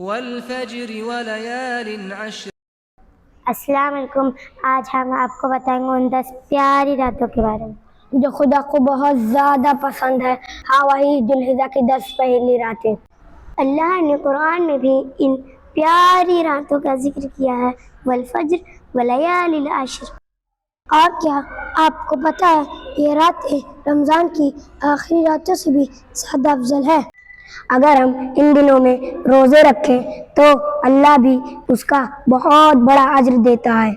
والفجر وليال عشر. السلام علیکم. آج ہم آپ کو بتائیں گے ان 10 پیاری راتوں کے بارے میں جو خدا کو بہت زیادہ پسند ہے. ہاں، وہی ذوالحجہ کی 10 پہلی راتیں. اللہ نے قرآن میں بھی ان پیاری راتوں کا ذکر کیا ہے. والفجر ولیال العشر. اور کیا آپ کو پتہ ہے یہ راتیں رمضان کی آخری راتوں سے بھی زیادہ افضل ہے. اگر ہم ان دنوں میں روزے رکھیں تو اللہ بھی اس کا بہت بڑا اجر دیتا ہے.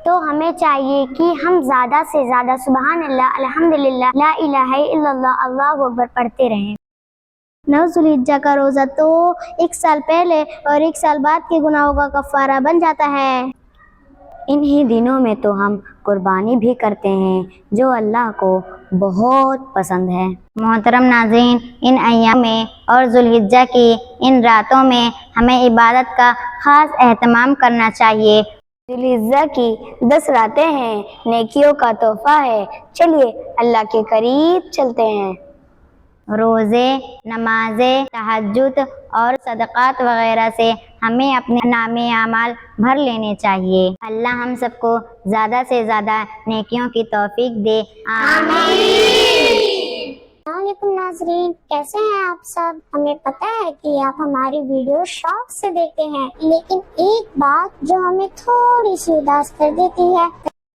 تو ہمیں چاہیے کہ ہم زیادہ سے زیادہ سبحان اللہ، الحمدللہ، لا الہ الا اللہ، اللہ اکبر پڑھتے رہیں. 9 ذوالحجہ کا روزہ تو 1 سال پہلے اور 1 سال بعد کے گناہوں کا کفارہ بن جاتا ہے. انہی دنوں میں تو ہم قربانی بھی کرتے ہیں جو اللہ کو بہت پسند ہے. محترم ناظرین، ان ایام میں اور ذوالحجہ کی ان راتوں میں ہمیں عبادت کا خاص اہتمام کرنا چاہیے. ذوالحجہ کی 10 راتیں ہیں، نیکیوں کا تحفہ ہے. چلیے اللہ کے قریب چلتے ہیں. روزے، نمازیں، تہجد اور صدقات وغیرہ سے ہمیں اپنے نامے اعمال بھر لینے چاہیے. اللہ ہم سب کو زیادہ سے زیادہ نیکیوں کی توفیق دے. آمین. السلام علیکم ناظرین، کیسے ہیں آپ سب؟ ہمیں پتہ ہے کہ آپ ہماری ویڈیو شوق سے دیکھتے ہیں، لیکن ایک بات جو ہمیں تھوڑی سی اداس کر دیتی ہے،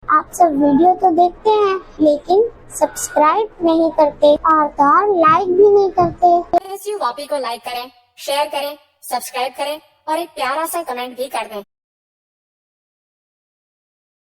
آپ سب ویڈیو تو دیکھتے ہیں لیکن سبسکرائب نہیں کرتے اور لائک بھی نہیں کرتے. اس واپی کو لائک کریں، شیئر کریں، سبسکرائب کریں اور ایک پیارا سا کمنٹ بھی کر دیں.